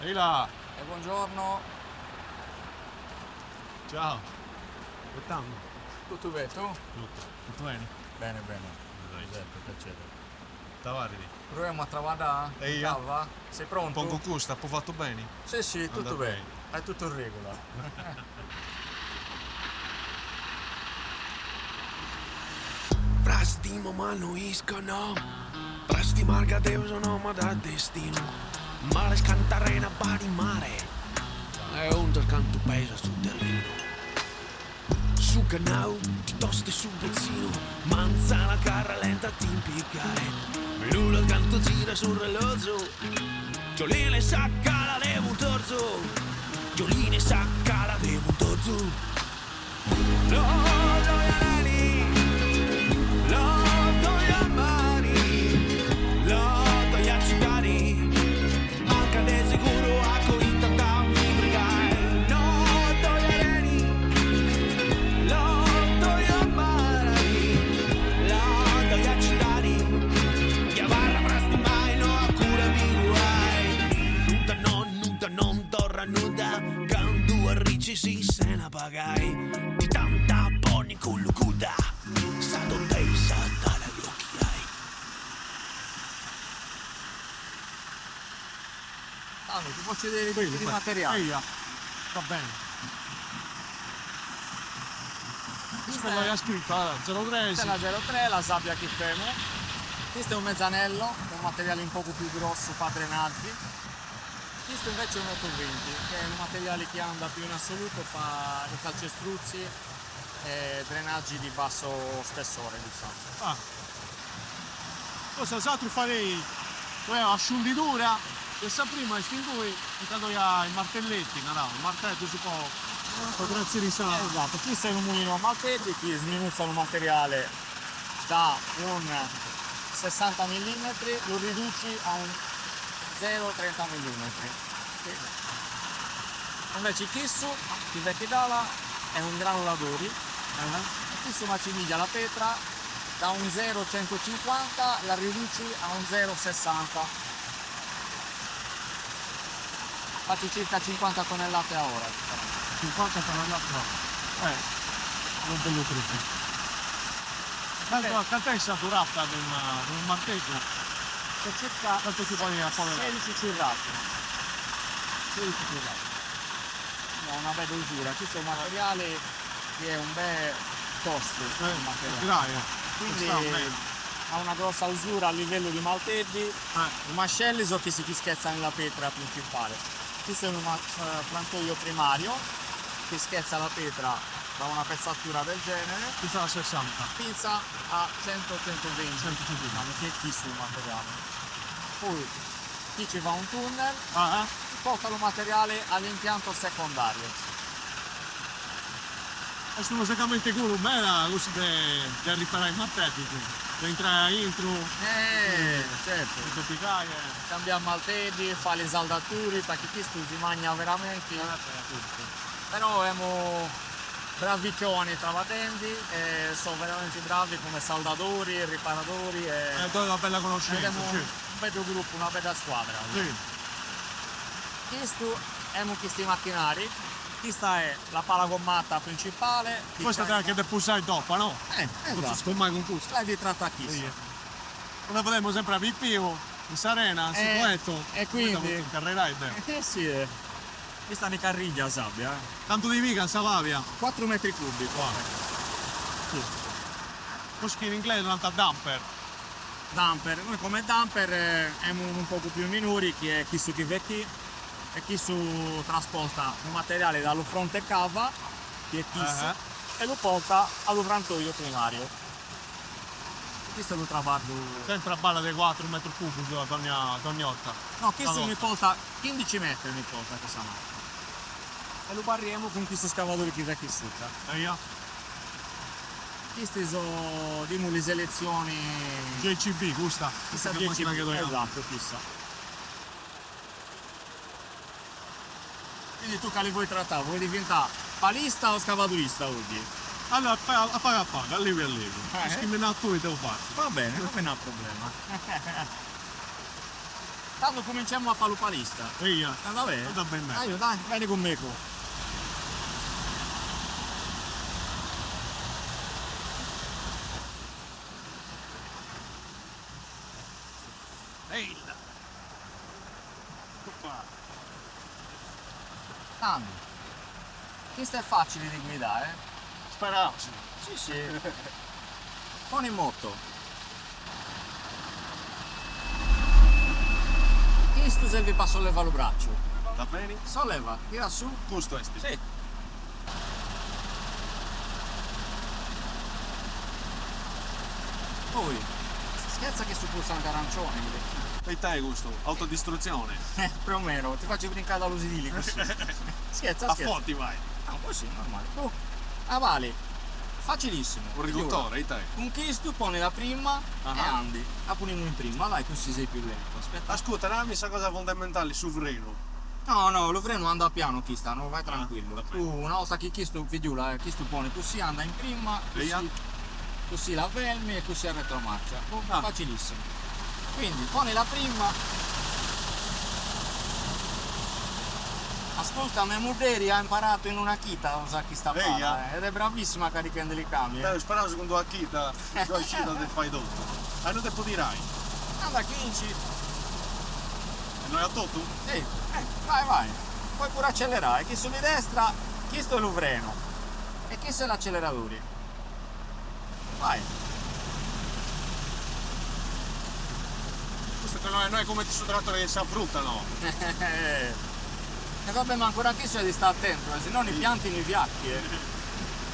Ehi là, Buongiorno, ciao. Aspettando. tutto bene tu? Tutto bene? Bene, bene. Dai, Giuseppe, piacere. Tavaridi. Proviamo a trovare Ehi, in cava? Sei pronto? Pongo custa, può fatto bene? Sì, sì, tutto Anda bene. È tutto in regola. Prastimo ma non iscono. Prasti marca Deus no ma da destino. Mare scantarena pari mare. E un canto pesa sul terreno. Su canau, toste sul pezzino. Manzana carra lenta a ti impiccare. Menudo canto gira sul relozzo. Gioline sacca la devo un torzo. Gioline sacca la devo un torzo. No, si se ne pagai di tanta poni con lucuda stato tesa dagli occhi hai. Allora, ti faccio vedere i materiali. Va bene. Questa Quella che è ha scritto, allora, 03. la 03, la sabbia che temo. Questo è un mezzanello, un materiale un poco più grosso, fa drenaggi. Questo invece è un 820, che è il materiale che anda più in assoluto, fa i calcestruzzi e drenaggi di basso spessore, diciamo. Ah. Cosa altro farei? La sciunditura, che sa prima estingue, intanto i martelletti, no, il martello si può grazie di sale. Esatto, qui sei un mulino a maltetti, qui sminuzzano il materiale da un 60 mm, lo riduci a un 0,30 mm. Invece il Kissu, il Vecchidala, è un granulatore, il Kissu macimiglia la petra, da un 0,150 la riduci a un 0,60. Fatti circa 50 tonnellate a ora. 50 tonnellate no. Non te lo credo. Quanto è saturata del martello? C'è circa Quanto ti puoi appoverare? 16 cirrati. 16 cirrati. È una bella usura, questo è un materiale che è un bel tosto, il materiale. Quindi ha una grossa usura a livello di malteddi. I mascelli sono che si schezza nella pietra principale. Questo è un frantoio primario che schezza la pietra da una pezzatura del genere. Pinza a 60. Pinza a 100-120, diciamo che è qui sul materiale. Poi qui ci va un tunnel, porta il materiale all'impianto secondario. E sono secamente quello bella così da riparare i martelli. Da entrare dentro, Certo. di toppicare. Cambiamo maltedi, fa le saldature, perché questo si mangia veramente. Però siamo bravicchioni travatenti e sono veramente bravi come saldatori, riparatori. E poi una bella conoscenza. Abbiamo un bello gruppo, una bella squadra. Sì. Questo è questi macchinari. Questa è la pala gommata principale. Questa è anche da pussare dopo, no? Non si Esatto. scommai con questo. La di tratta qui. Come vedremo sempre a Pippivo, in Sarena, su Poetto. E quindi. Carrerai bene. Sì. Questa ne carriglia sabbia. Tanto di mica, Savavia. 4 metri cubi. Così in inglese non dumper. Dumper. Noi come dumper siamo un poco più minori che è chi su chi vecchi e chi su trasporta un materiale dallo fronte cava, che è Kiss, e lo porta allo frantoio primario. Questo lo traguardo. Sempre a balla dei 4 metri cubi ogni volta. No, questo mi porta 15 metri mi porta questa macchina. E lo barriamo con questo scavatore che vecchi sopra. E io? Queste sono le selezioni. JCB, questa. Questa è la macchina che dobbiamo. Esatto, questa. Quindi tu che li vuoi trattare? Vuoi diventare palista o scavaturista oggi? Allora, paga, allievi. Discriminatori devo fare. Va bene, non è un problema. Tanto cominciamo a fare l'upalista. Via. Va bene? Va bene. Dai, vieni con me qua. Ehi là. Tanto. Questo è facile di guidare. Sperarci. Sì, sì. Poni in moto. Questo serve per sollevare il braccio. Va bene? Solleva, tira su. Giusto este. Sì. Poi, scherza che sul pulsante arancione. E te gusto, autodistruzione. Più o meno, ti faccio brincare dall'usidili così. Scherza, A scherza. fotti vai. No, così, normale. Vale. Facilissimo. Un riduttore, e te. Un questo pone la prima e andi. La poniamo in prima, dai, così sei più lento. Aspetta. Ascolta, non mi sa cosa fondamentale sul freno. No, lo freno anda piano chi sta, non vai tranquillo. va Tu bene. una volta che questo vediula, questo pone così anda in prima, Via. così la fermi e così a retromarcia. Ah. Facilissimo. Quindi pone la prima. Ascolta, mia Muderi ha imparato in una chita a usare chi sta Via. ed è bravissima a caricare le cambie. Speravo secondo la chita, la uscita del fai dopo. E non te dirai. Anda 15. E noi a tutto? Sì, vai. Puoi pure accelerare. Chi di destra, questo è il freno. E questo è l'acceleratore. Vai. Questo che non è come ti sul trattore che si affruttano. E vabbè, ma ancora questo devi stare attento, se no i pianti nei fiacchi.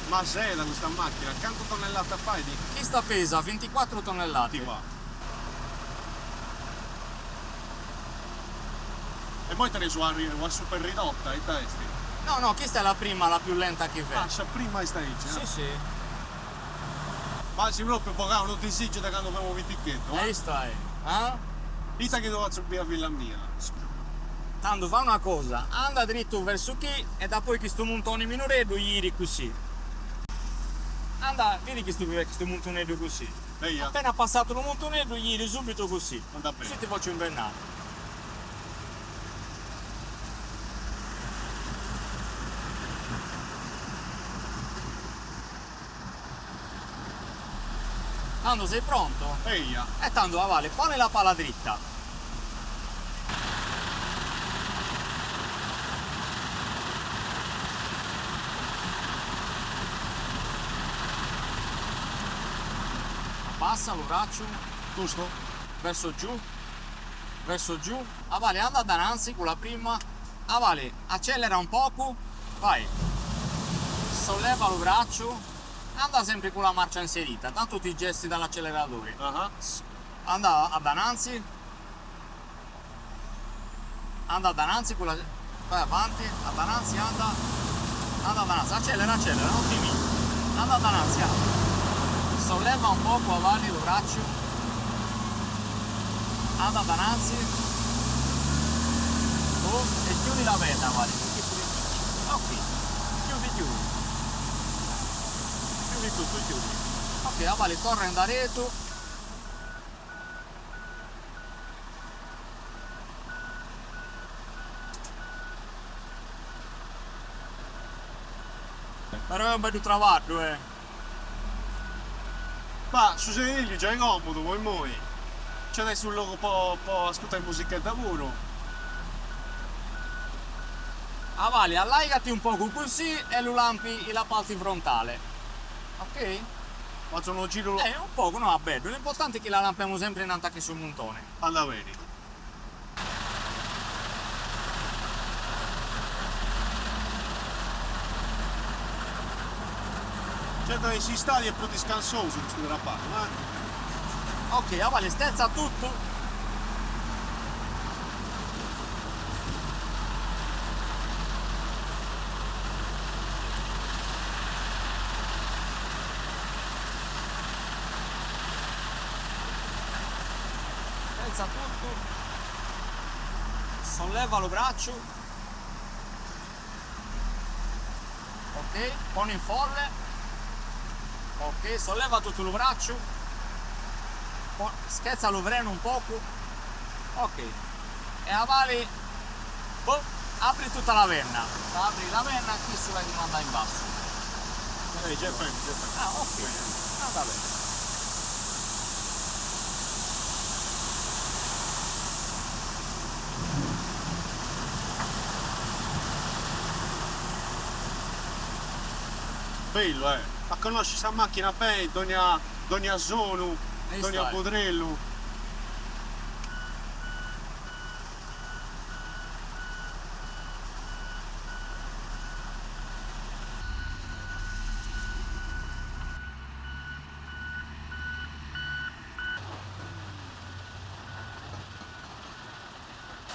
Ma sei da questa macchina, quanto tonnellata fai di? Questa pesa 24 tonnellate. Qua. E poi te ne su una super ridotta i testi. No, questa è la prima, la più lenta che Ah, vedo. c'è prima stage, Sì, no? sì. Ma si proprio pagare non ti esige da quando abbiamo il ticchetto, Lei stai. Dita che devo subire a villa mia. Tanto fa una cosa, anda dritto verso qui e da poi questo montone minoretto giri così. Anda, vedi questo montonetto così. Via. Appena passato il montonetto giri subito così. Anda bene. Così ti faccio invernare. Tanto sei pronto? Via. E tanto Vale, pone la pala dritta. Passa lo braccio Giusto? verso giù. Vale, anda davanti con la prima. Vale, accelera un poco, vai. Solleva lo braccio, anda sempre con la marcia inserita, tanto ti gesti dall'acceleratore. Anda a davanti. Anda davanti con la. Vai avanti, a davanti, anda davanti, accelera, non ti mini. Anda davanti, solleva un poco avanti il braccio, anda davanti, e chiudi la vetta, vale. Ok, chiudi. Chiudi tutto, chiudi. Ok, vale, torna in diretto. Però è un bel travaglio, Ma su sedili già è comodo, poi. C'è adesso un logo un po' ascoltare musichetta puro. Vale, allaigati un poco così e lo lampi la parte frontale. Ok? Faccio uno giro. Un poco, no, vabbè. L'importante è che la lampiamo sempre in attacco sul montone. Anda bene. Certo che si sta è più discansoso questo drapato, Ok, vale, stezza tutto. Stezza tutto. Solleva lo braccio. Ok, poni in folle. Ok, solleva tutto il braccio, schezza lo freno un poco, ok, e avali, boh, apri tutta la penna, apri la penna e qui sulla di mandare in basso. Già prendi. Ah, ok, va bene. Bello, ma conosci questa macchina bene, Dogna Zonu, Aí Dogna está. Podrello.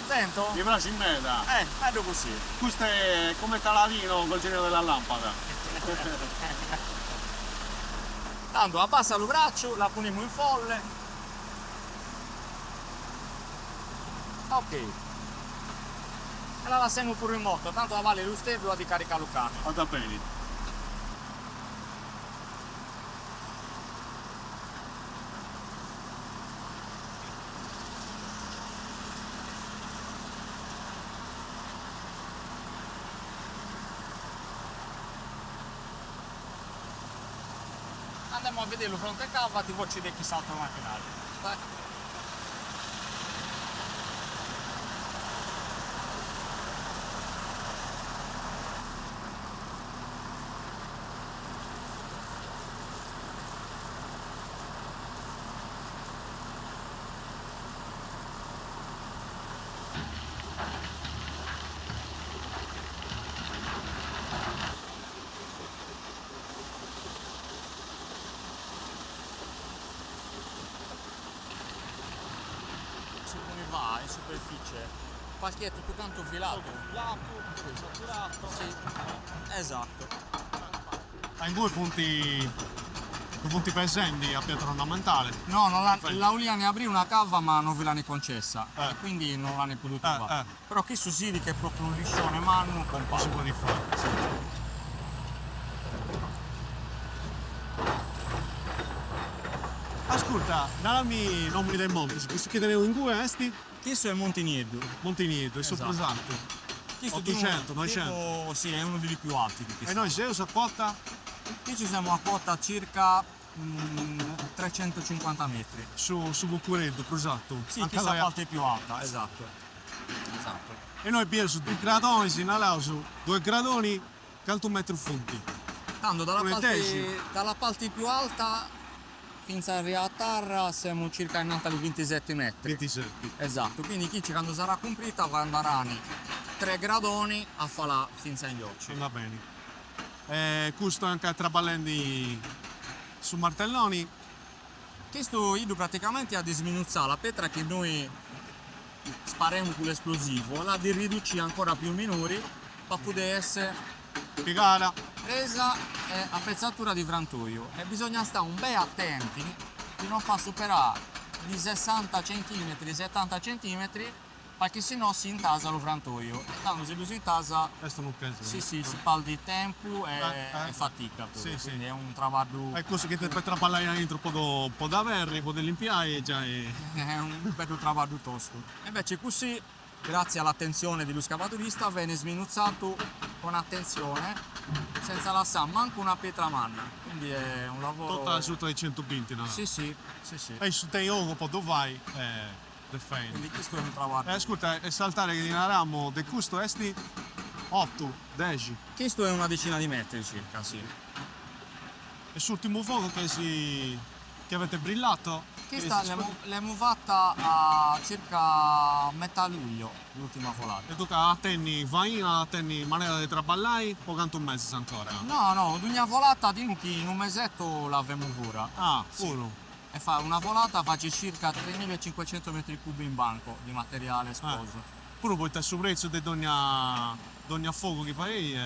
Sento? Mi piace in meta. Vedo così. Questo è come Taladino col genio della lampada. Tanto abbassa il braccio, la poniamo in folle. Ok. E la lasciamo pure in moto, tanto la vale lo stesso di caricare il camion. Vada bene. Andiamo a vederlo fronte a cava, ti faccio vedere chi salta il macchinario. Vai. Come va in superficie? Palchetto tutto tanto filato. Saturato. Sì, esatto. Ha in due punti pesanti a pietra ornamentale. No, non la vogliano aprire una cava ma non ve l'hanno concessa. Eh. Quindi non l'hanno potuto Eh, fare. eh. Però chi si vede che è proprio un liscione manno con Si può rifare. Ascolta, dammi i nomi dei monti, questo che tenevo in due esti? Questo è Montenegro. Montenegro, è Esatto. soppesato. Questo 800, 900. tipo, sì, è uno degli più alti di E questi. noi se usa quota Qui ci siamo a quota circa 350 metri. su Bucuredo, esatto. Sì, Anche questa è là- la parte più alta, esatto. Esatto. E noi abbiamo su 2 gradoni, si inalao su 2 gradoni, quanto metro funti? Tanto Come 10. dalla parte più alta fino a arrivare a terra siamo circa in alta di 27 metri. 27. Esatto, quindi chi quando sarà completa va andare 3 gradoni a fare fino agli occhi. Va bene. Questo anche a traballando su martelloni. Questo io praticamente ha disminuito la pietra che noi spariamo con l'esplosivo, la di ridurci ancora più minori per poter essere Piegata. presa e a pezzatura di frantoio. E bisogna stare un bel attenti di non far superare di 60 cm, 70 cm, perché sennò si intasa lo frantoio. E tanto se lo si intasa, Questo non penso. sì, si parla di tempo e fatica. Sì, sì. Quindi è un lavoro, È così che per traballare dentro un po' da verri, un po' dell'impiai e già è... è un bello lavoro tosto. E invece così, grazie all'attenzione dello scavaturista, viene sminuzzato con attenzione, senza lasciare manco una pietra manna. Quindi è un lavoro... Tutta sotto ai 120, no? Sì. E su te io un po' dove vai, del fai. Quindi questo è un lavoro. Ascolta, e saltare che dinaramo de gusto esti 8, 10. Questo è una decina di metri circa, sì. E sull'ultimo fuoco che avete brillato? Questa l'abbiamo fatta a circa metà luglio, l'ultima volata. E tu che attenni vaina, attenni maniera di traballare, o canto un mese ancora? No, l'ultima volata dico che in un mesetto l'abbiamo pure. Ah, Sì. puro. E fa una volata faccio circa 3500 metri cubi in banco di materiale esploso. Pure poi il prezzo di dogna fuoco che fai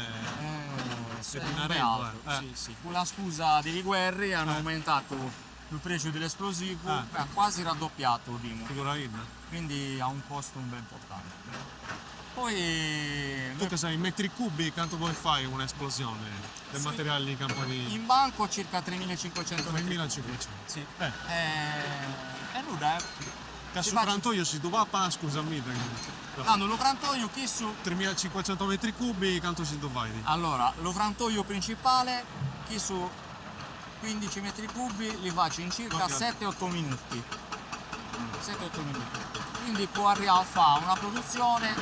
Sì, è un una bel regola. alto, sì. Con la scusa delle guerre hanno aumentato il prezzo dell'esplosivo, ha quasi raddoppiato, dimo. Figurina. Quindi ha un costo un po' importante. Poi Tu che sai, metri cubi, quanto vuoi fare un'esplosione del Sì. materiale di campo di in banco circa 3500 metri. 3500? Sì. Eh. E nulla, Che sul frantoio si doveva, scusami, Tanto lo frantoio chi su 3500 metri cubi, quanto si doveva? allora lo frantoio principale chi su 15 metri cubi li faccio in circa Ok. 7-8 minuti. 7-8 minuti. Quindi può arrivare a fare una produzione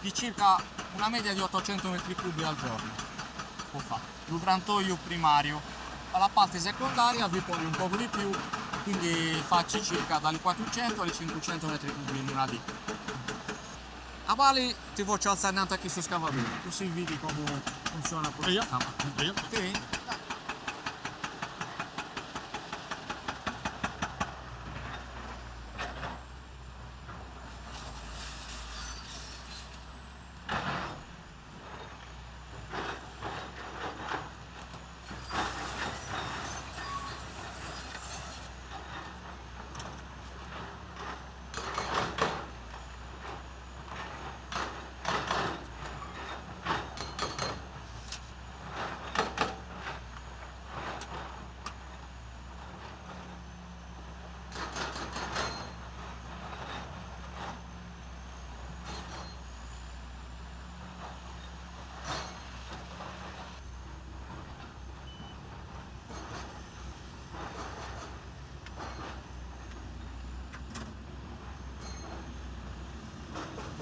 di circa una media di 800 metri cubi al giorno. Può fare. Lo frantoio primario. Alla parte secondaria vi poni un po' di più, quindi faccio circa dalle 400 alle 500 metri cubi in una D. A Bali ti faccio alzare innanzi a chi su scavatore, così vedi come funziona E io? questa E io? Ok?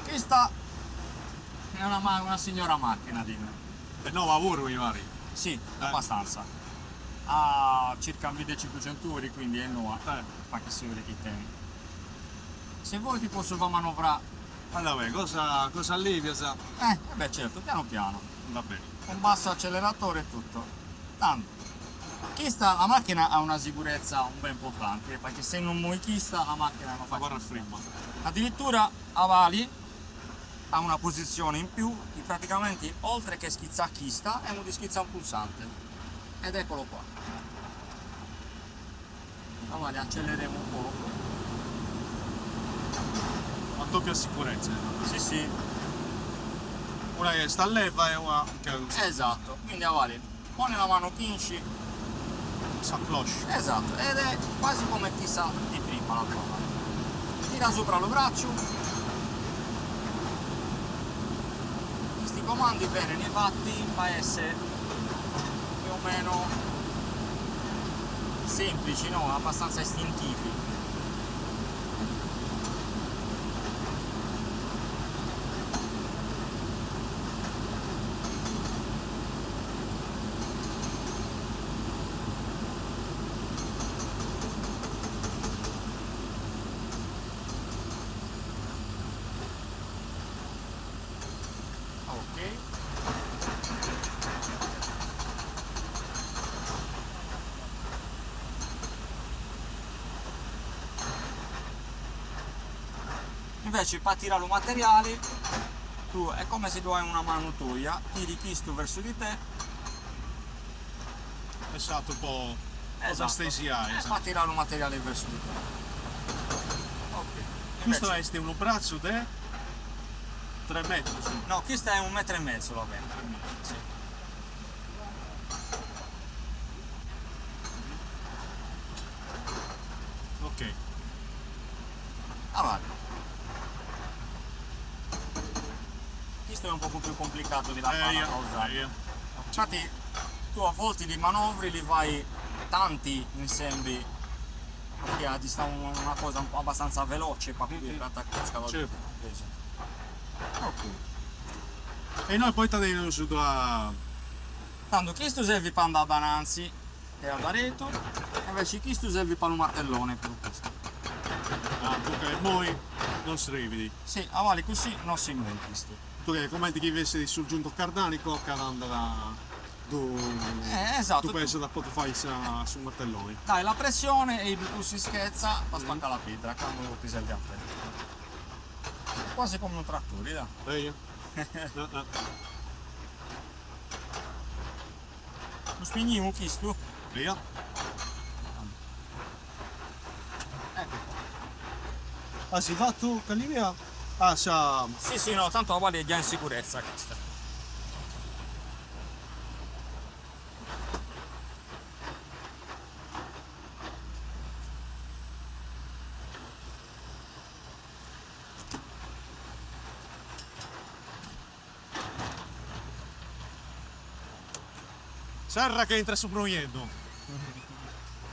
Questa è una signora macchina, dimmi. No, lavoro mi pare. Sì, abbastanza. Ha circa 1500 ore, quindi è nuova. Ma che si vede che temi. Se vuoi ti posso far manovrare. Allora, cosa allevia, sa? Beh certo, piano piano. Va bene. Con basso acceleratore e tutto. Tanto. La macchina ha una sicurezza un po' importante, perché se non muovi chista la macchina non fa Guarda il chista. frame. Addirittura a Vali ha una posizione in più che praticamente oltre che schizza chista è di schizza un pulsante. Ed eccolo qua. A Vali acceleriamo un po'. A doppia sicurezza. Sì sì, Una che sta a leva e una che esatto. Quindi a Vali pone la mano pinci. sa cloche. Esatto, ed è quasi come chissà di prima la prova. Tira sopra lo braccio. Questi comandi vengono fatti a essere più o meno semplici, no? Abbastanza istintivi. Ok. Invece per tirare il materiale tu è come se tu hai una manutoglia, tiri questo verso di te. Esatto, un po' Esatto. stesiare. Fa tirare il materiale verso di te. Ok. Questo Invece- è un braccio di 3 metri. Su. no, questo è 1,5 metri va bene. Sì. Ok. Avanti. Questo è un poco più complicato di da usare. Infatti tu a volte li manovri li fai tanti insieme perché ti sta una cosa un po' abbastanza veloce per cui attaccare il scavatore. Certo. Ok. E noi poi tagliamo su da... Tanto questo serve per andare davanti e al baretto, e invece questo serve per un martellone per questo. perché noi non srividi. Sì, a vale così non si muove questo. Tu che commenti che invece di sul giunto cardanico che andrà Esatto. tu pensi da poter fare sul martellone. Dai, la pressione e il blu si schezza per spaccare la pietra quando ti serve a te. È quasi come un trattore, dai. Io? Lo spegniamo questo? Via. Ecco. Ah, si fa tu Calivia? Ah, sa... Sì, sì, no, tanto la vale è già in sicurezza questa. Serra che entra su proiendo.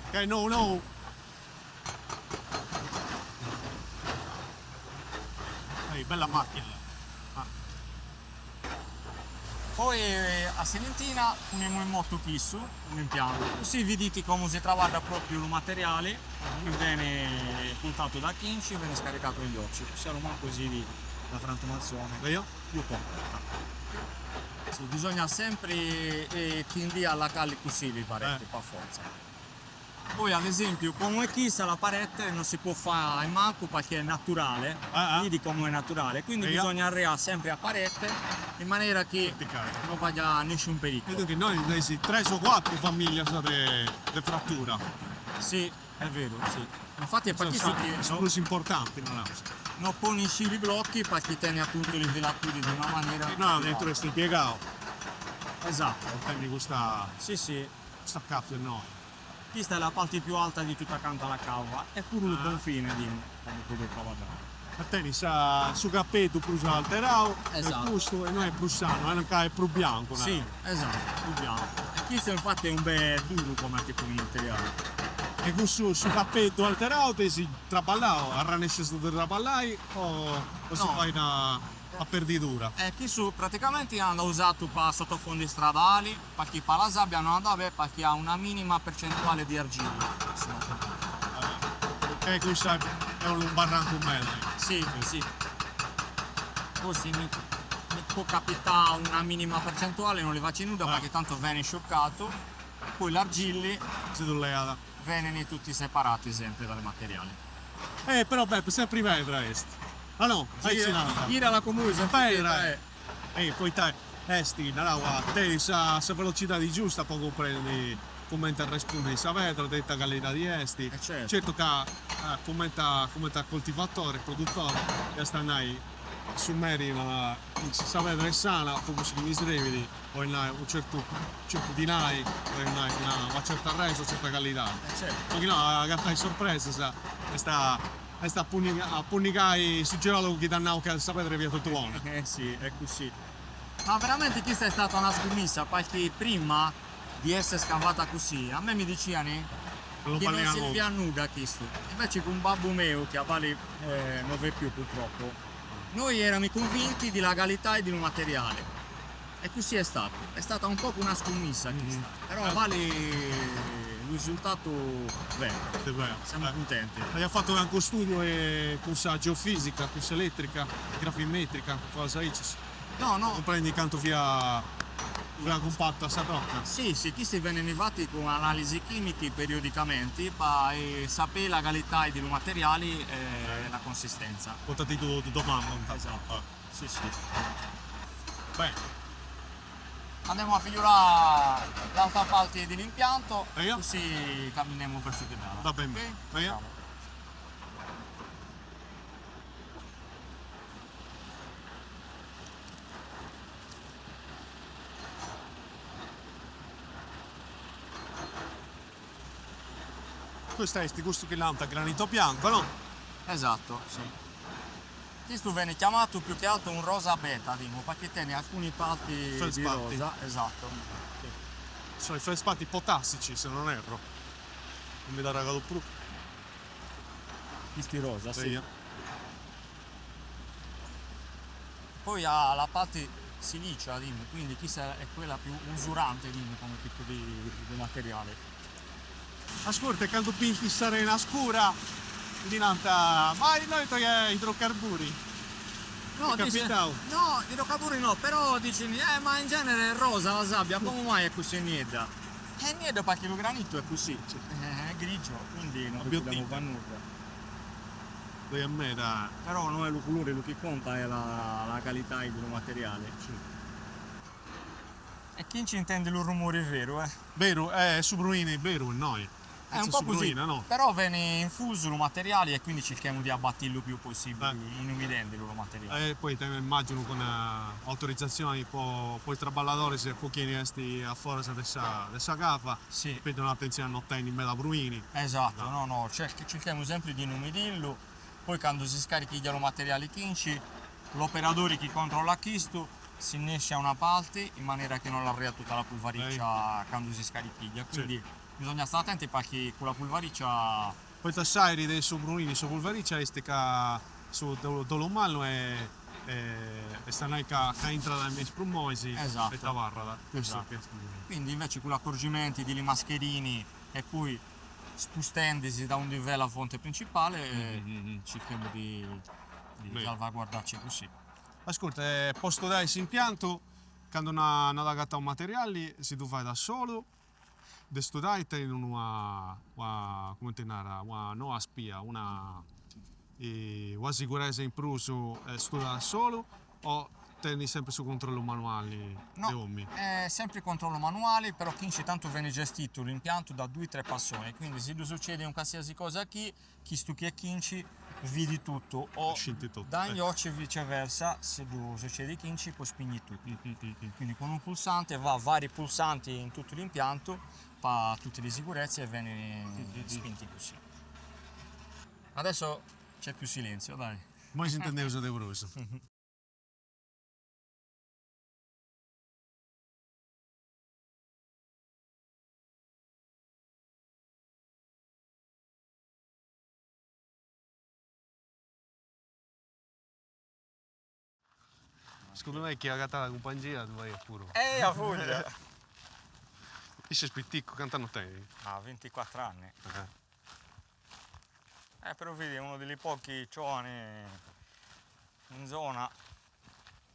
Ok, no. Ehi, bella macchina. Poi a Serentina uniamo in moto questo, un impianto, così vedete come si trabalha proprio il materiale che viene puntato da Kinci e viene scaricato negli occhi, così non così la frantumazione Vedi? più completa. Sì, bisogna sempre tendere alla calle così le pareti, per forza. Poi ad esempio come questa la parete non si può fare in manco perché è naturale, vedi come è naturale, quindi bisogna arreare sempre a parete in maniera che non vada nessun pericolo. Vedo che noi invece 3 o 4 famiglie di frattura. Sì, è vero, sì. Infatti è per questo che sono più importanti, non poni i blocchi perché tieni appunto le velaturi di una maniera. No, dentro questo piegato. Esatto. Quindi questa Sì. cappia no. Questa è la parte più alta di tutta accanto alla cava, è pure il confine di come potete lavorare. A te su cappetto più alterato, Esatto. è giusto e noi è brussano, è più bianco. Sì, esatto, più bianco. E questo infatti è un bel duro come tipo di materiale. E questo su cappetto alterato si traballato, arranesce su traballai o si fai una perditura? Questo praticamente hanno usato per sottofondi stradali, perché per la sabbia non andava perché ha una minima percentuale di argilla. E questo è un barranco bello. Sì. Così mi può capitare una minima percentuale, non le faccio nulla perché tanto viene scioccato. Poi l'argilla vengono tutti separati sempre dal materiale. Però Beppe, sempre vedere est. Ah no, Gira la comune, sempre. Poi esti, te sa velocità di giusta, poco prendi commenta il responde di Savedra, detta qualità di esti. Certo che commenta il coltivatore, il produttore, e stanno su meri Savedra è sana, come si misrevidi, poi un certo di nai, poi una certa reso, certa qualità. Perché no, che fai sorpresa, sta a punicare su geologo che danno che sapete via tutto buono. Sì, è così. Ma veramente questa è stata una scommessa, perché prima di essere scavata così, a me mi dicevano che non serviva a nulla questo. Invece con babbo mio, che a Vale non vede più purtroppo, noi eravamo convinti della qualità e del materiale. E così è stato. È stata un po' una scommessa questa. Però Vale il risultato bene. Siamo contenti. Hai fatto anche studio con geofisica, con elettrica, grafimetrica, cosa dici? No. Non prendi canto via compatta sa rocca? Sì, questi vengono fatti con analisi chimiche periodicamente per sapere la qualità dei materiali e la consistenza. Portati tu domanda. Esatto. Sì. Beh. Andiamo a figurare l'altra parte dell'impianto, Io? così camminiamo verso che dalla. Va bene. Okay? Questo è questo che lampa granito bianco, no? Esatto, sì. Questo viene chiamato più che altro un rosa beta, perché tiene alcuni parti di rosa. Esatto. Sì. Sono i felspati potassici, se non erro. Non mi dà regalo più. Questi rosa, sì. Vedi? Poi ha la parte silicia, quindi questa è quella più usurante come tipo di materiale. Ascolta, quando pinti sarena scura, diventa. Ma noi togliamo idrocarburi. No, idrocarburi no, però dici, ma in genere è rosa la sabbia, come mai è così nera? È nera perché il granito è così, è grigio, quindi non dobbiamo fare nulla. A me da. Però non è il colore, lo che conta è la qualità del materiale. Sì. E chi ci intende il rumore vero, Vero, su Bruini, vero, noi. È un po' così, no? Però viene infuso il materiale e quindi cerchiamo di abbatterlo il più possibile, inumidendo il materiale. E poi te immagino con autorizzazioni poi il traballatore se può chiedere a fuori dessa capa, sì. Prendono attenzione a non ottenere in mezzo a Bruini. Esatto, no, cerchiamo sempre di inumidirlo. Poi quando si scarica il materiale Kinci, l'operatore che controlla questo si innesce a una parte in maniera che non l'arrea tutta la pulvariccia quando si scarichiglia, quindi bisogna stare attenti perché con la pulvariccia poi sai ride su brunini su pulvericia e stica su dolomallo e stanno che entra dai miei sprumoisi esatto. e tavarra Esatto. Quindi invece con gli accorgimenti di mascherini e poi spostandosi da un livello a fonte principale cerchiamo di salvaguardarci così. Ascolta, posto dai si impianto quando una dagata un materiale si tu fai da solo de studai in come te nara una nuova spia una sicurezza in pruso studia da solo o tieni sempre su controllo manuali No, è sempre controllo manuale, però Kinci tanto viene gestito l'impianto da 2-3 persone, quindi se succede un qualsiasi cosa chi stu che è Kinci vedi tutto o da gli occhi e viceversa, se succede Kinci puoi spingere tutto. Quindi con un pulsante va vari pulsanti in tutto l'impianto per tutte le sicurezze e viene spinti così. Adesso c'è più silenzio, dai. Moi si intende uso de bruso. Secondo me chi ha gatta la compagnia tu vai a puro. A voglia! Chi sei spitticco, cantano te? Ha 24 anni. Però vedi, è uno degli pochi giovani in zona.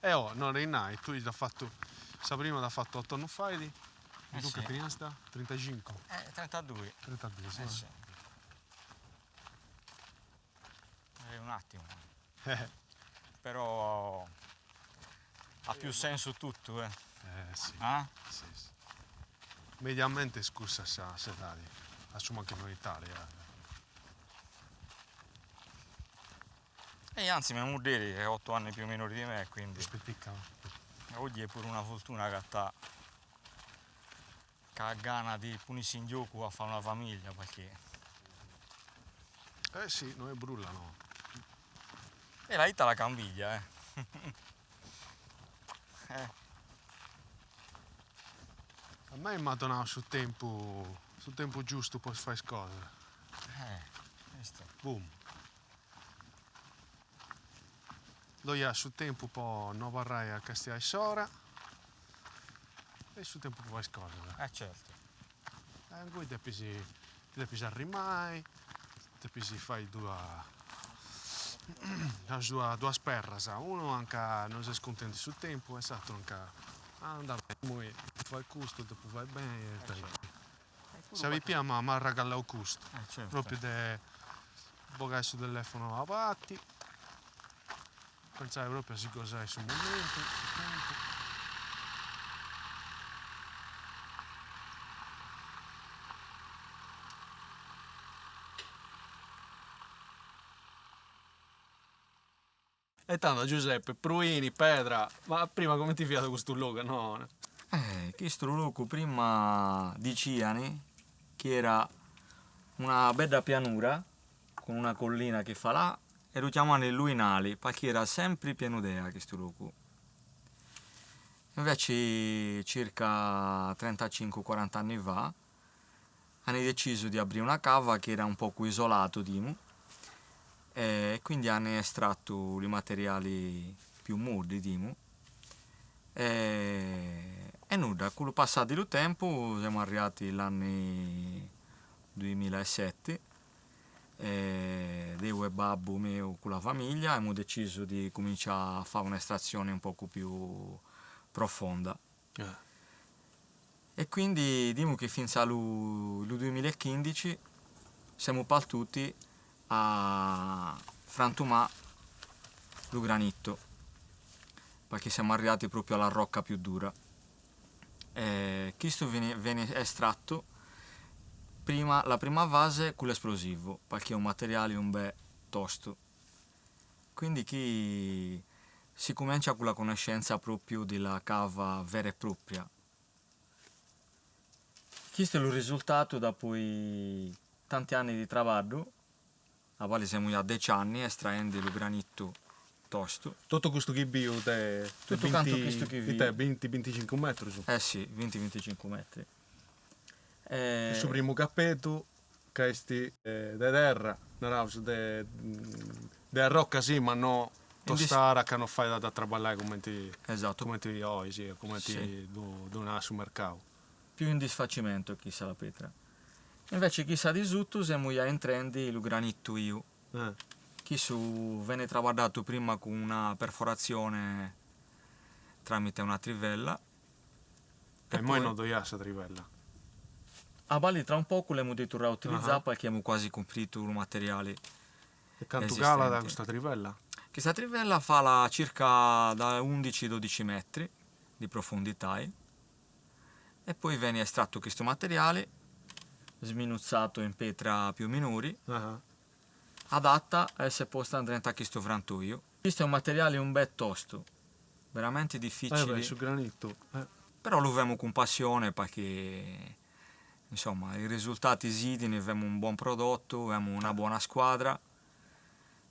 No, Reinai, tu hai fatto, prima ha fatto 8 anni fa, e tu che prima sta? 35? 32. 32, sì. Sì. Un attimo. Però ha più senso tutto, Sì. Sì. Mediamente scusa se dai, assumo anche noi in Italia. E anzi, mia moglie è 8 anni più minore di me, quindi Spetticca. oggi è pure una fortuna che ha gana di punirsi in gioco a fare una famiglia, perché Sì, noi brullano. e la vita la cambiglia, A me mi ha donato sul tempo giusto per fare cose. Visto? Boom. Lo ha sul tempo poi non vorrei a Castia Sora e sul tempo per fare cose. Certo. Poi devi arrimai, devi fare due sperra, sa. Uno anche non si è scontento sul tempo, e l'altro anche andare poi fai questo, dopo vai bene. Se vi piace ma regala il gusto. Certo. Proprio de bogare sul telefono avanti, pensare proprio a cosa è sul momento. E tanto Giuseppe, Pruini, Pedra, ma prima come ti fiato questo luogo? No? Questo luogo prima di Ciani, che era una bella pianura, con una collina che fa là, e lo chiamavano il Luinali, perché era sempre pieno d'ea questo luogo. Invece circa 35-40 anni fa hanno deciso di aprire una cava che era un poco isolato, e quindi hanno estratto i materiali più molli, e nulla, con il passare del tempo siamo arrivati all'anno 2007 e io e babbo mio con la famiglia abbiamo deciso di cominciare a fare un'estrazione un poco più profonda. E quindi diciamo che fino al 2015 siamo partiti a frantumare il granito, perché siamo arrivati proprio alla rocca più dura. Questo viene estratto la prima fase con l'esplosivo, perché è un materiale un bel tosto. Quindi qui si comincia con la conoscenza proprio della cava vera e propria. Questo è il risultato dopo tanti anni di lavoro, a quale siamo a 10 anni estraendo il granito tosto. Tutto questo ghibio è Tutto quanto questo ghibio. 20-25 metri su. Sì, 20-25 metri. Il suo primo cappetto, che è da terra, de rocca sì, ma no tostare che non fai da traballare come ti Esatto. come ti oi, sì, come ti dona sul mercato. Più in disfacimento chissà la pietra. Invece chissà di tutto siamo già in trendi il granito io. Chi su venne traguardato prima con una perforazione tramite una trivella. E poi non doia questa trivella. A Bali tra un poco l'abbiamo detto da utilizzare perché abbiamo quasi comprato il materiale. E quanto cala da questa trivella? Questa trivella fa circa da 11-12 metri di profondità e poi viene estratto questo materiale sminuzzato in pietra più minori, adatta a essere posta dentro a questo frantoio. Questo è un materiale un bel tosto, veramente difficile. Su granito. Però lo vediamo con passione perché insomma i risultati sidini, abbiamo un buon prodotto, abbiamo una buona squadra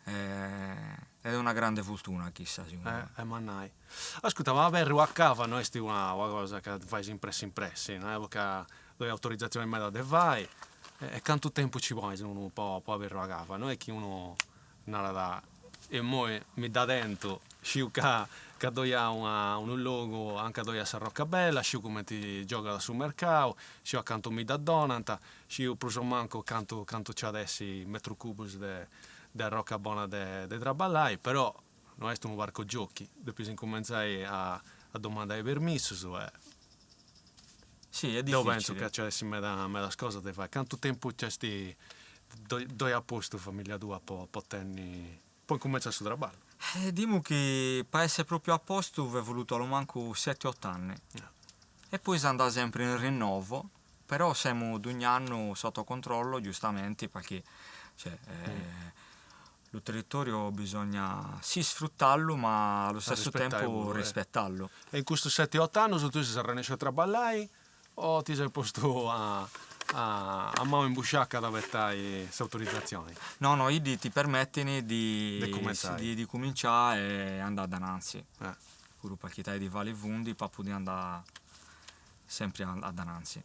ed è una grande fortuna chissà. Mannai. Ascolta, ma per a cava non è una cosa che fai impressi, no? Perché dove autorizzazione in mezzo vai e quanto tempo ci vuoi se uno può avere a cava? Non è che uno nada da e poi mi dà dentro sciu che doia un logo anche doia sa rocca bella sciu come ti gioca sul mercato sciu accanto mi dà donanta sciu preso manco canto c'è adesso metro cubus de rocca buona de traballai però non è un barco giochi dopo si incominciai a domandare permesso sì, è difficile. Io penso che c'è me da cosa te fai quanto tempo c'è doi a posto famiglia tua può tenni poi comincia su traballo. Dimo che per essere proprio a posto ho voluto allo manco 7-8 anni. E poi si andava sempre in rinnovo, però siamo ogni anno sotto controllo, giustamente, perché lo territorio bisogna sì sfruttarlo, ma allo stesso tempo rispettarlo. E in questo 7-8 anni tu sei riesci a traballare o ti sei posto a mano in busciacca da vettare queste autorizzazioni? No, io ti permettono di cominciare e andare avanti. Pure perché ti di Valle Vundi, per poter andare sempre avanti.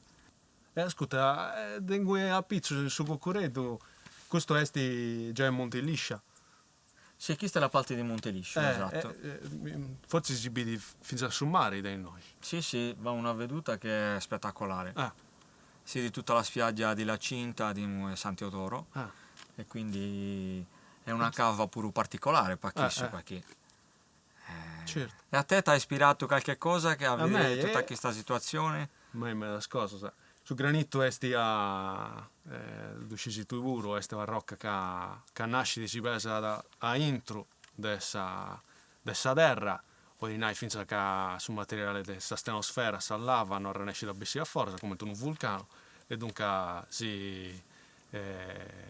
Ascolta, vengo a pizzo il suo concorrente, questo è già in Monte Liscia. Sì, questa è la parte di Monte Liscio, esatto. Forse si vede fino a sul mare dai noi. Sì, va una veduta che è spettacolare. Si vede tutta la spiaggia di La Cinta di San Teodoro e quindi è una cava pure particolare perché certo. E a te ti ha ispirato qualche cosa che aveva tutta questa situazione? Ma me la scosa, sa. Su granito esti a l'uscisi tu buro, esti a rocca che nasce si pesa a intro dessa terra, poi nai finché che sul materiale dessa stenosfera si lava non riesce da bissi a forza come un vulcano e dunque si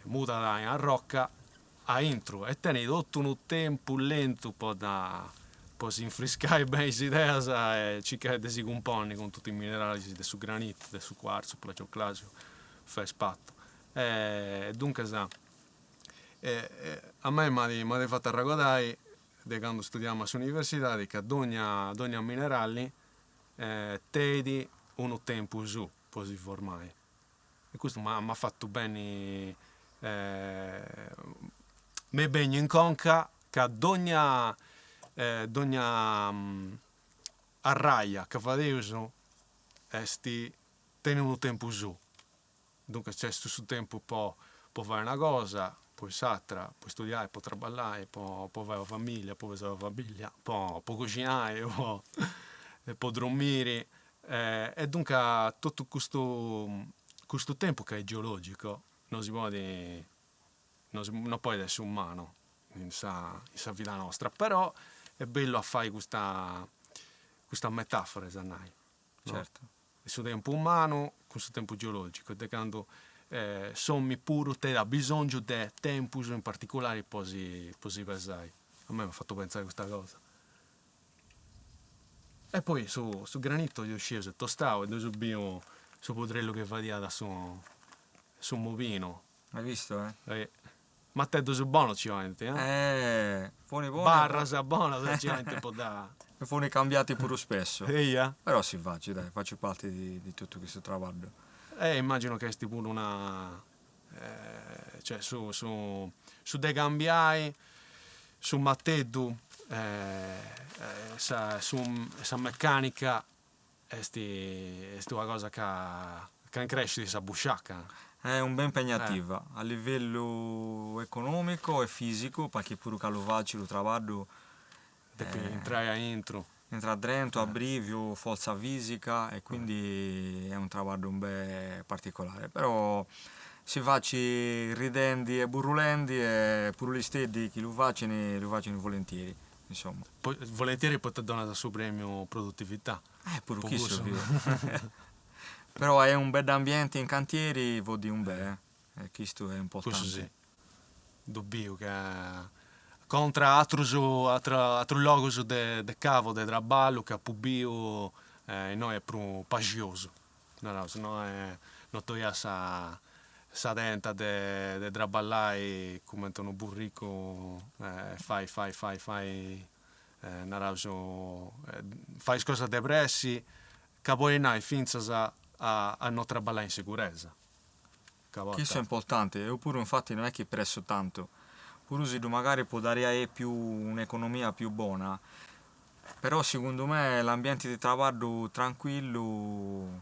muta in rocca a intro e tieni tutto un tempo lento po' da si infriscare bene le idee e ci si compone con tutti i minerali su granito, su quarzo, plagio clasio, feldspato. Dunque a me mi ha fatto raccontare quando studiamo all'università che ad ogni minerale tedi un tempo su per si formare. E questo mi ha fatto bene me bene in conca che ad ogni arraia che facevo tenere un tempo su dunque c'è questo tempo può fare una cosa poi s'altra puoi studiare puoi traballare puoi avere una famiglia puoi avere una famiglia puoi cucinare puoi dormire e dunque tutto questo tempo che è geologico non può essere umano in questa vita nostra però è bello a fare questa metafora, Zanai. No? Certo. Questo tempo umano, questo tempo geologico, e quando sommi pure te ha bisogno di tempo in particolare per si pensare. A me mi ha fatto pensare a questa cosa. E poi su granito io sceso tostato e dove subito su podrello che va via da su movino. Hai visto, Ma te do buono ci oventi, Buoni buoni. Barra sa buono, ci oventi può da. Fuori cambiati pure spesso. Eia. Però si faccio, dai, faccio parte di tutto questo traballo. Immagino che sti pure una... cioè su De Gambiai, su Matteddu, sa meccanica, è una cosa che cresce di sa busciacca. È un ben impegnativa a livello economico e fisico, perché pure che lo faccio, lo traballo. Entra dentro a brivio, forza fisica e quindi è un traballo un po' particolare. Però si faccio ridendo e burulenti e pure gli stessi che lo facciano volentieri, insomma. Poi, volentieri poi ti dona il suo premio produttività. Pure questo Però è un bel ambiente in cantieri, vuol dire un bel, questo è importante. Questo sì. Dobbio che... Contra altro logos de cavo de trabalho che pubio noi è più pagioso. No, se no non toia sa denta de traballai come un burrico fai naraso fai cosa depressi che poi nai finza a non traballare in sicurezza. Questo è importante, oppure infatti non è che presso tanto. Pure magari può dare più un'economia più buona, però secondo me l'ambiente di lavoro tranquillo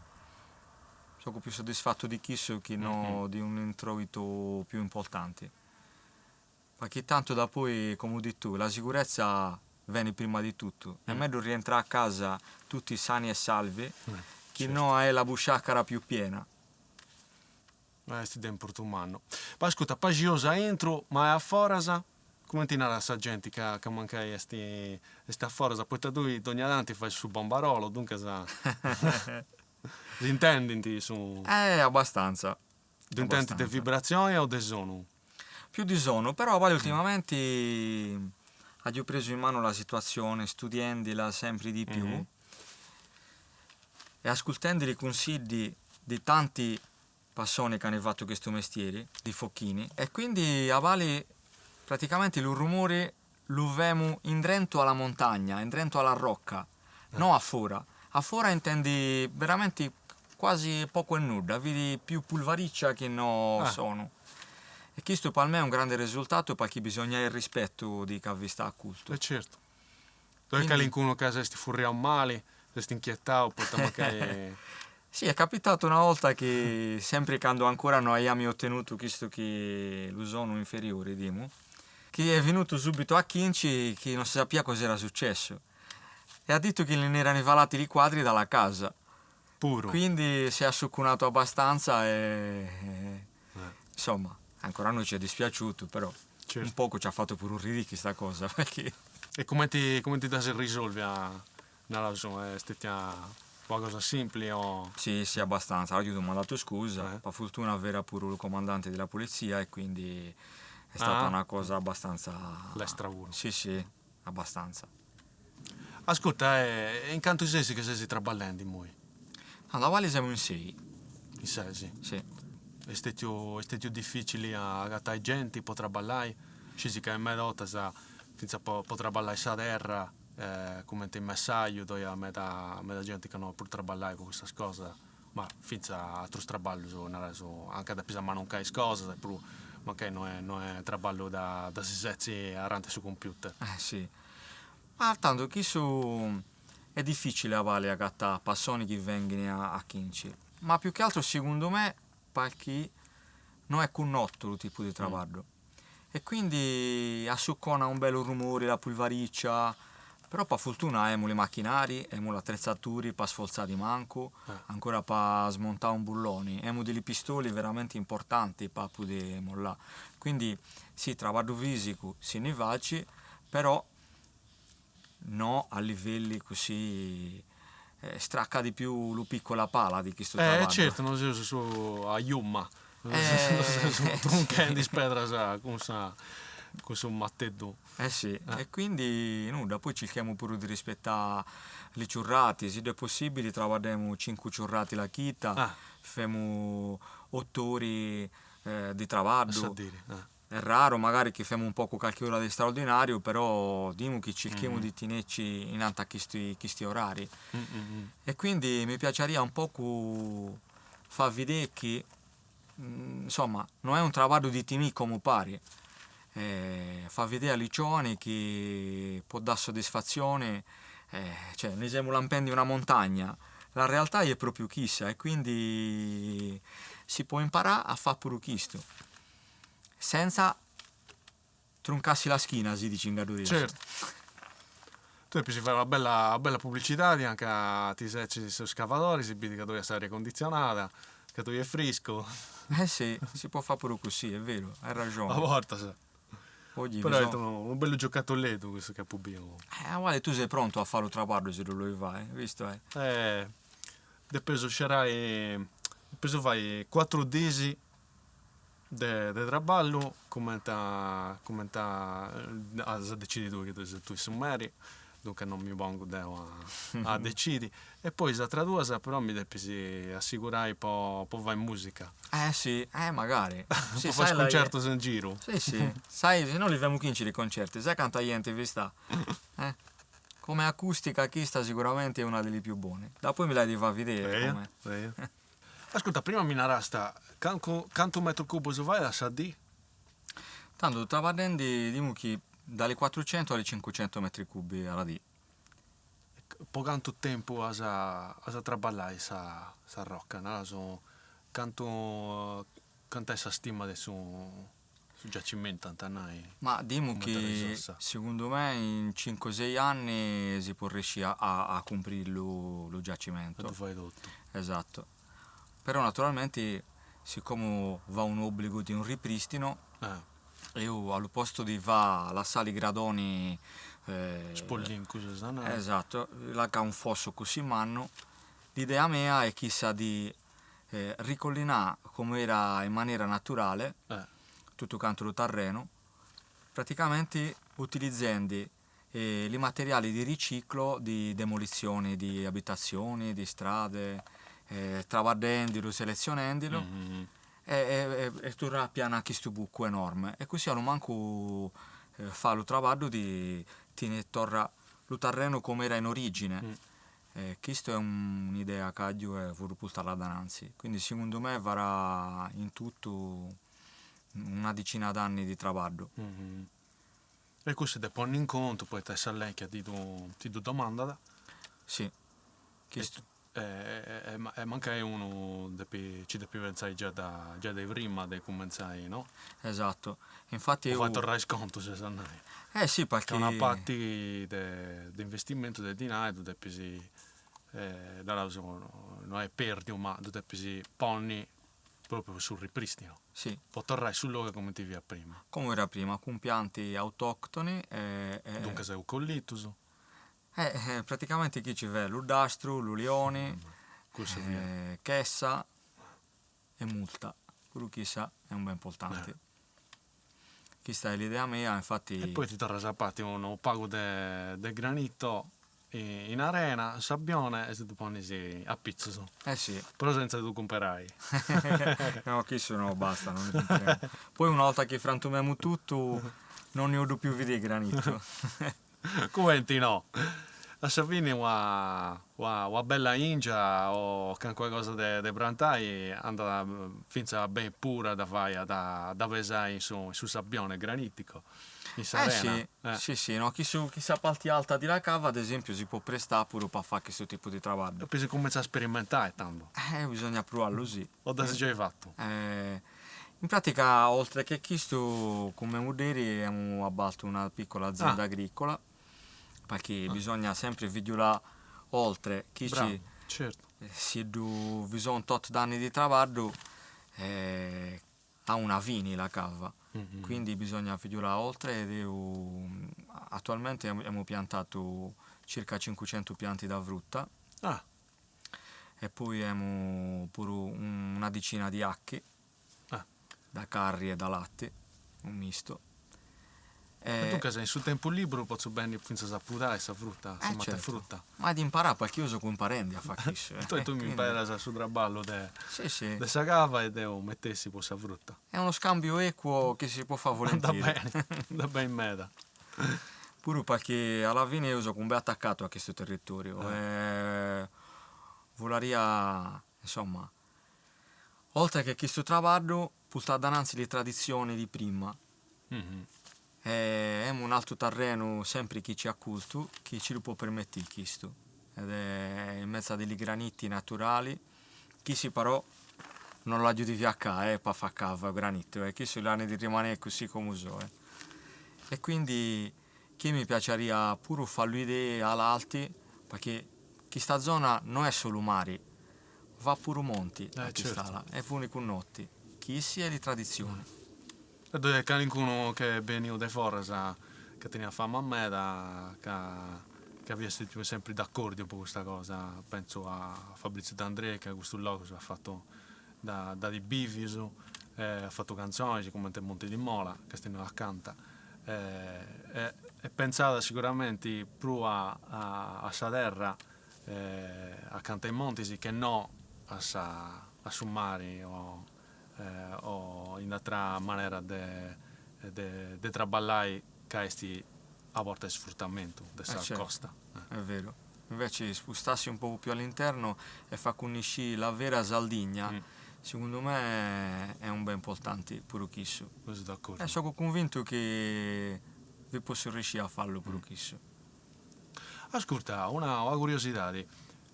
sono più soddisfatto di questo che no di un introito più importante, perché tanto da poi, come ho detto, la sicurezza viene prima di tutto. È meglio rientrare a casa tutti sani e salvi che no è la busciaccara più piena. Sti tempo umano. Ma ascolta, pagiosa entro, ma è a Forasa? Come ti narra sa gente che mancai sti a Forasa? Poi tu ogni avanti fai su bombarolo, dunque sa... Intendi su... Abbastanza. Intendi di vibrazioni o di suono? Più di suono, però poi ultimamente ho preso in mano la situazione, studiandila sempre di più e ascoltando i consigli di tanti persone che hanno fatto questo mestiere, di focchini, e quindi a Vale praticamente il rumore lo vemo in dentro alla montagna, in dentro alla rocca, non a fora. A fora intendi veramente quasi poco e nulla, vedi più pulvariccia che no sono. E questo per me è un grande risultato perché bisogna il rispetto di chi vi sta a culto. Certo. Tu hai che uno che si furria un male, si inquietato, poi Sì, è capitato una volta che, sempre quando ancora non abbiamo ottenuto questo che lo sono inferiore, diciamo, che è venuto subito a Kinci che non si sapeva cosa era successo. E ha detto che ne erano valati i quadri dalla casa. Puro. Quindi si è assuccunato abbastanza e insomma, ancora a noi ci è dispiaciuto, però un poco ci ha fatto pure un ridere questa cosa. Perché... E come ti si risolve nella zona? Una cosa semplice o... Sì, abbastanza. Oggi ho mandato scusa, per fortuna era pure il comandante della polizia e quindi è stata una cosa abbastanza... L'estravuro. Sì, abbastanza. Ascolta, in canto sei che sei traballando in voi? Alla Valle siamo in 6. In 6, sì? Sì. È stato difficile a gattare gente, può traballare? Ci che in mezz'ora senza può traballare sa terra, come in messaggio, dove a metà gente che non può traballare con questa cosa, ma finza altro traballo, anche da pisare ma non cae cose, ma che non è traballo da si sezzi arante su computer. Sì. Ma tanto chi è difficile a Valle a gattare persone che vengono a Kinci, ma più che altro secondo me perché non è connotto lo tipo di lavoro. E quindi assuccona un bello rumore, la pulvariccia, però per fortuna abbiamo le macchinari, abbiamo le attrezzature per sforzare di manco, ancora per smontare un bullone, abbiamo delle pistole veramente importanti per poter mollare. Quindi sì, lavoro fisico se ne faccio, però no a livelli così stracca di più lo piccola pala di questo lavoro. Certo, non si usa su a Yumma. Un candy spedra con un matteddo. Sì, e quindi nulla, poi cerchiamo pure di rispettare le ciurrate, se è possibile troviamo 5 ciurrate la chita, facciamo 8 ore di lavoro. è raro magari che facciamo un po' qualche ora di straordinario, però diciamo che cerchiamo di tenerci in a questi orari. E quindi mi piacerebbe un po' far vedere che insomma non è un lavoro di team come pare, fa vedere ai giovani che può dare soddisfazione, cioè noi siamo lampendi di una montagna, la realtà è proprio chissà, e quindi si può imparare a fare pure questo senza troncarsi la schiena, si dice in Gaduria. Certo. Tu puoi fare una bella pubblicità anche a ti eserciti su scavatori, si vede che tu hai aria condizionata, che tu hai fresco. Sì, si può fare pure così, è vero, hai ragione. A volte, sì. Oggi Però è un bello giocatoletto questo che pubblico. guarda, tu sei pronto a fare il traguardo se lo vuoi, visto? Depeso fai 4 desi de traballo, come decidi tu che tu sei meri, dunque non mi pongo a decidi. E poi se tra due però mi devi assicurare poi vai in musica. Sì, magari. Sì, Poi fai concerto in giro. Sì, sai, se no li abbiamo 15 di concerti, sai quanta gente vi sta? Come acustica questa sicuramente è una delle più buone. Dopo mi la devi far vedere com'è. Ascolta, prima mi narrasta, quanto metro cubo vai a Sadì? Tanto sta parlando di che dalle 400 alle 500 metri cubi alla D. Per quanto tempo a traballare sa rocca? No? Quanto è sa stima su giacimento antanai? Ma dimo che secondo me in 5-6 anni si può riuscire a comprare lo giacimento. Tu fai tutto. Esatto. Però naturalmente siccome va un obbligo di un ripristino, io al posto di va alla sali gradoni Spoglin cosa esatto, là che ha un fosso così in mano, l'idea mia è chissà di ricollinare come era in maniera naturale tutto quanto il terreno, praticamente utilizzando i materiali di riciclo di demolizione di abitazioni, di strade, travardendolo, selezionandolo e tu rappiana questo buco enorme e così non manco fa lo lavoro di tenere torra lo terreno come era in origine. Questo è un'idea che io vorrei portare avanti, quindi secondo me varrà in tutto una decina d'anni di lavoro. E questo ti pone in conto, poi te sa lei che ti do domanda. Sì, questo. Manca uno ci deve pensare già da prima di cominciare, no? Esatto, infatti ho fatto il sconto se sanno. Sì, perché una parte di investimento del denaro devi non è perdi ma devi ponni proprio sul ripristino. Sì. Poi tornare sul luogo come ti via prima. Come era prima, con pianti autoctoni. Dunque sei un collitus. Praticamente chi ci vede l'udastro, l'ulione, chessa e multa. Quello chissà è un ben importante. Questa è l'idea mia, infatti. E poi ti torna sapati un pago del granito in arena, sabbione e se tu poni a pizzo. Sì. Però senza tu comperai. No, chi sono basta, non ne compriamo. Poi una volta che frantumiamo tutto, non ne ho più vedere granito. Come no? A Savini una bella ingia o qualcosa di brantai anda finza ben pura da fare da pesare su sabbione granitico in Sarena. Sì, no, chi sa parte alta di la cava ad esempio si può prestare pure per fare questo tipo di lavoro. E poi si comincia a sperimentare tanto. Bisogna provarlo sì. O da si già fatto? In pratica oltre che questo come moderi abbiamo abbattuto una piccola azienda agricola, perché bisogna sempre vigilare oltre chi certo. si bisogna tot danni di lavoro ha una vini la cava, quindi bisogna vigilare oltre ed attualmente abbiamo piantato circa 500 pianti da frutta e poi abbiamo pure una decina di acchi da carri e da latte, un misto. E tu che sei sul tempo libero posso bene finire a saputare questa frutta, se certo. frutta. Ma di imparare perché io sono con parenti a fare questo. Tu mi impari sul traballo di Sì. questa cava e devo mettessi questa frutta. È uno scambio equo che si può fare volentieri. Da bene in meta. Pure perché alla fine io sono un po' attaccato a questo territorio e voleria, insomma, oltre che questo traballo, portare davanti le tradizioni di prima. Mm-hmm. È un altro terreno sempre chi ci ha culto, chi ci lo può permettere questo. Ed è in mezzo a degli graniti naturali, chi si però non l'ha giudicato per fare cava granito, e chi si l'ha di rimanere così come so. E quindi che mi piacerebbe pure farlo idee all'alti, perché questa zona non è solo mare, va pure monti, certo. è unico notti, chi si è di tradizione. E dove c'è qualcuno che è venuto da fuori, che teneva fama a me, che aveva sempre d'accordo con questa cosa. Penso a Fabrizio D'Andrea, che a questo luogo ha fatto da di Bivis, ha fatto canzoni come il Monte di Mola, che stiamo a canta. È pensata sicuramente più a sa terra, a cantare i monti, che non a Summari o in altra maniera di traballare che a volte sfruttamento della certo. costa. È vero. Invece spostarsi un po' più all'interno e far conoscere la vera Sardegna, secondo me è un ben importante pure questo. Sono d'accordo. E sono convinto che vi posso riuscire a farlo pure questo. Ascolta, una curiosità.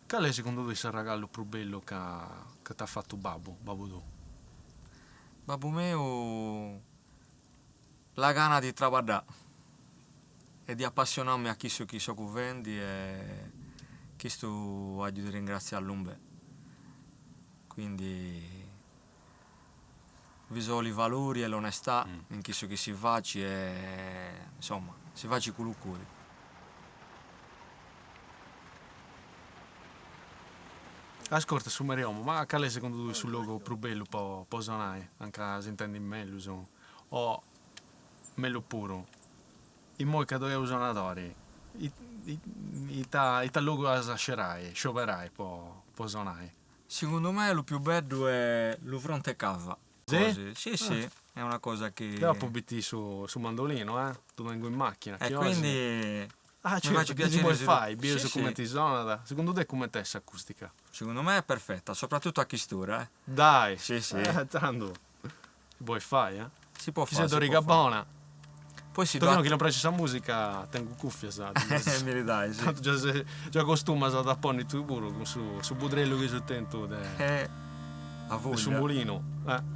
Qual è secondo te il regalo più bello che ti ha fatto Babbo tu? Babbo mio, la gana di lavorare e di appassionarmi a chi so che vendi, e questo voglio di ringraziarlo un bene. Quindi vi sono i valori e l'onestà in chi so che si faccia, e insomma si faccia con il cuore. Ascolta, summeriamo, ma qual è secondo te il luogo più bello per suonare, anche se intendi meglio, o meglio puro? In modo che due suonatori, il luogo a scioperai per suonare? Secondo me lo più bello è lo fronte cava. Sì? Sì, è una cosa che... Dopo metti su mandolino, tu vengo in macchina. E quindi... certo, che ti vuoi fare? Sì, come ti suona? Secondo te come te questa acustica? Secondo me è perfetta, soprattutto a quest'ora. Dai! Sì. Tanto. Vuoi fare, Si può Chi fare. sei Doriga Bona? Poi si Torno che non preci sa musica, tengo cuffie, sa. Mi ridai, sì. Tanto già costuma sa da ponni tu pure, su budrello che c'è tento A voglia. su mulino.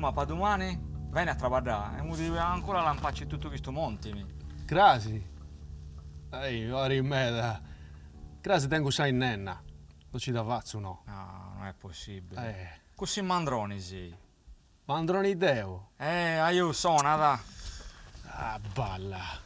ma per domani vieni a trabalhare. E mi devi ancora lampacci tutto questo monte. Crasi? Ora in meta. Crasi tengo sai in nenna. Non ci da faccio, no? No, non è possibile. Così mandroni sei. Mandroni Deo. Io sono, da. Ah, balla.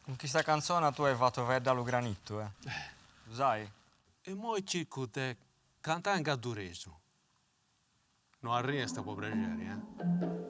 Con questa canzone tu hai fatto vedere lo granito, Sai? E moi circo te canta in Gaddureso. non arriva sta può piacere, eh.